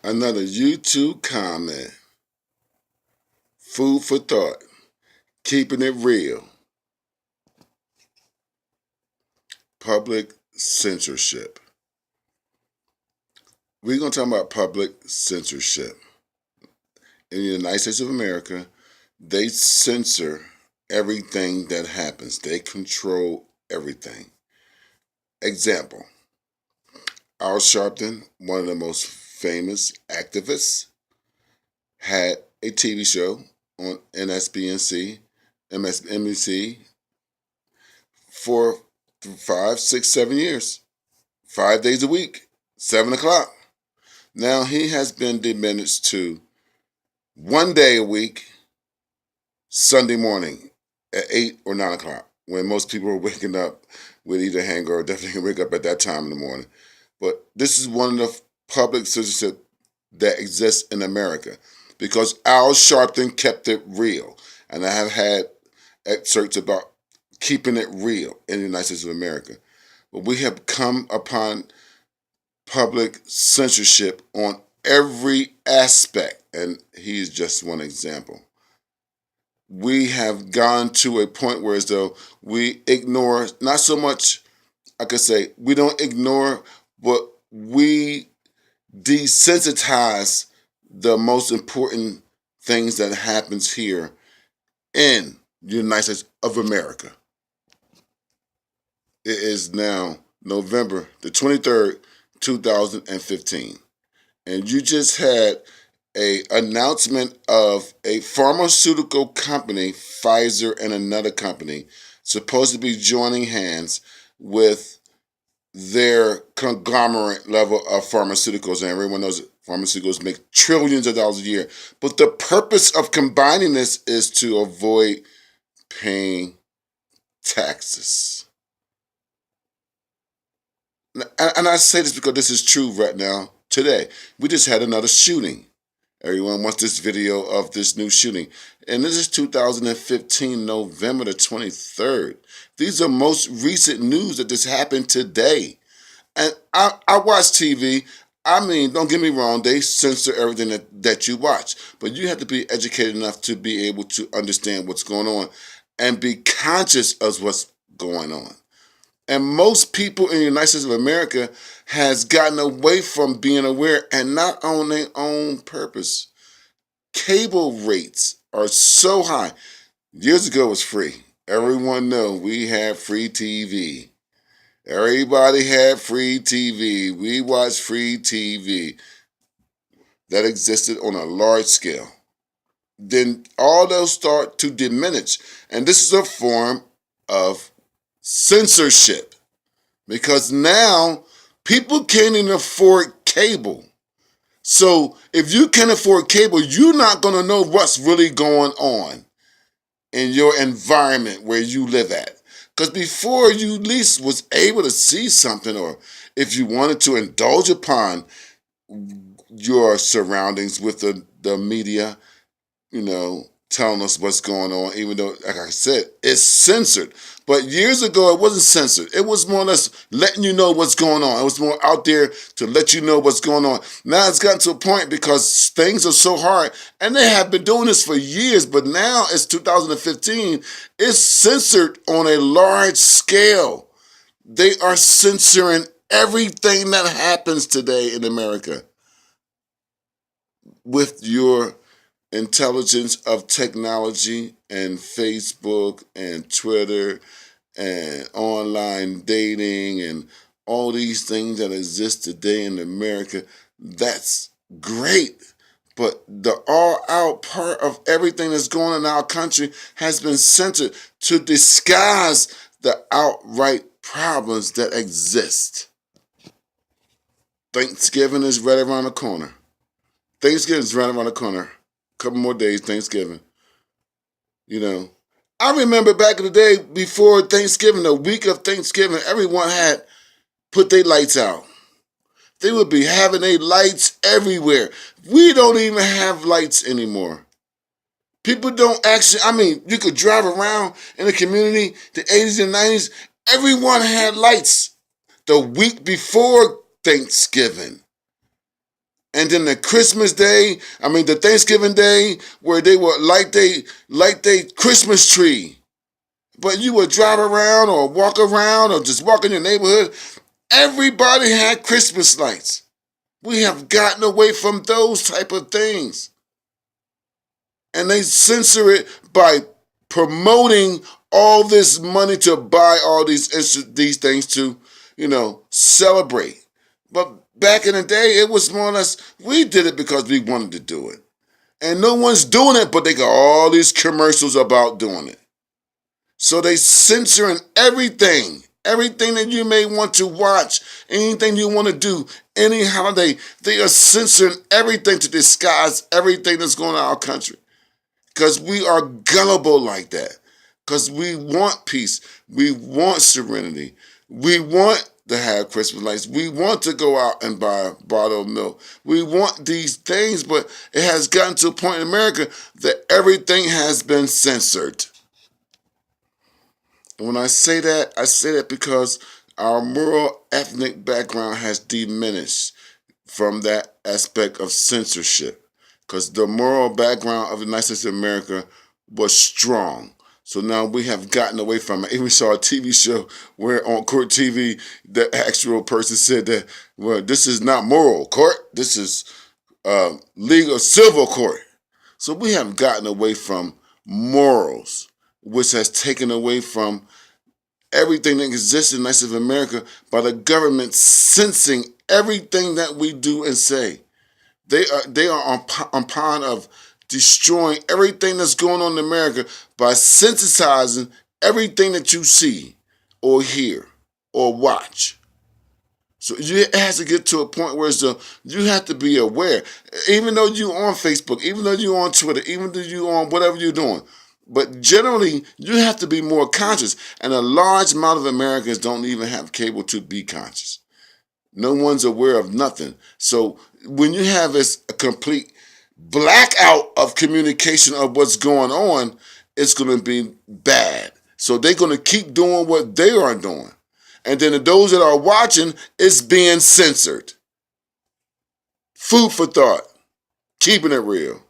Another YouTube comment. Food for thought. Keeping it real. Public censorship. We're going to talk about public censorship. In the United States of America, they censor everything that happens. They control everything. Example, Al Sharpton, one of the most famous activists, had a TV show on NSBNC, MSNBC for 5, 6, 7 years, 5 days a week, 7 o'clock. Now he has been diminished to one day a week, Sunday morning at 8 or 9 o'clock, when most people are waking up with either hangover or definitely wake up at that time in the morning. But this is one of the public censorship that exists in America because Al Sharpton kept it real. And I have had excerpts about keeping it real in the United States of America. But we have come upon public censorship on every aspect, and he's just one example. We have gone to a point where as though we ignore, not so much, I could say, we don't ignore, but we desensitize the most important things that happens here in the United States of America. It is now November the 23rd, 2015. And you just had a announcement of a pharmaceutical company, Pfizer and another company, supposed to be joining hands with their conglomerate level of pharmaceuticals. And everyone knows that pharmaceuticals make trillions of dollars a year. But the purpose of combining this is to avoid paying taxes. And I say this because this is true right now, today. We just had another shooting. Everyone wants this video of this new shooting. And this is 2015, November the 23rd. These are most recent news that this happened today. And I watch TV. I mean, don't get me wrong, they censor everything that you watch. But you have to be educated enough to be able to understand what's going on and be conscious of what's going on. And most people in the United States of America has gotten away from being aware and not on their own purpose. Cable rates are so high. Years ago it was free. Everyone know we had free TV. Everybody had free TV. We watched free TV. That existed on a large scale. Then all those start to diminish. And this is a form of censorship because now people can't even afford cable. So if you can afford cable, you're not going to know what's really going on in your environment where you live at. Because before you at least was able to see something, or if you wanted to indulge upon your surroundings with the media, telling us what's going on, even though, like I said, it's censored. But years ago, it wasn't censored. It was more or less letting you know what's going on. It was more out there to let you know what's going on. Now it's gotten to a point because things are so hard, and they have been doing this for years, but now it's 2015. It's censored on a large scale. They are censoring everything that happens today in America with your intelligence of technology and Facebook and Twitter and online dating and all these things that exist today in America. That's great. But the all out part of everything that's going on in our country has been censored to disguise the outright problems that exist. Thanksgiving is right around the corner. Thanksgiving is right around the corner. Couple more days, Thanksgiving. I remember back in the day before Thanksgiving, the week of Thanksgiving, everyone had put their lights out. They would be having their lights everywhere. We don't even have lights anymore. People don't actually, you could drive around in the community, the 80s and 90s, everyone had lights the week before Thanksgiving. And then the Christmas day, the Thanksgiving day, where they would light they Christmas tree. But you would drive around or walk around or just walk in your neighborhood, everybody had Christmas lights. We have gotten away from those type of things. And they censor it by promoting all this money to buy all these things to, celebrate. But back in the day, it was more or less, we did it because we wanted to do it. And no one's doing it, but they got all these commercials about doing it. So they censoring everything that you may want to watch, anything you want to do, any holiday. They are censoring everything to disguise everything that's going on in our country. Because we are gullible like that. Because we want peace. We want serenity. We want to have Christmas lights. We want to go out and buy a bottle of milk. We want these things, but it has gotten to a point in America that everything has been censored. And when I say that because our moral ethnic background has diminished from that aspect of censorship. Because the moral background of the United States of America was strong. So now we have gotten away from it. Even saw a TV show where on court TV, the actual person said that, well, this is not moral court. This is legal civil court. So we have gotten away from morals, which has taken away from everything that exists in the United States of America by the government censoring everything that we do and say. They are on pawn of destroying everything that's going on in America by synthesizing everything that you see or hear or watch. So it has to get to a point where you have to be aware. Even though you're on Facebook, even though you're on Twitter, even though you're on whatever you're doing. But generally, you have to be more conscious. And a large amount of Americans don't even have cable to be conscious. No one's aware of nothing. So when you have a complete blackout of communication of what's going on, it's going to be bad. So they're going to keep doing what they are doing. And then those that are watching, it's being censored. Food for thought. Keeping it real.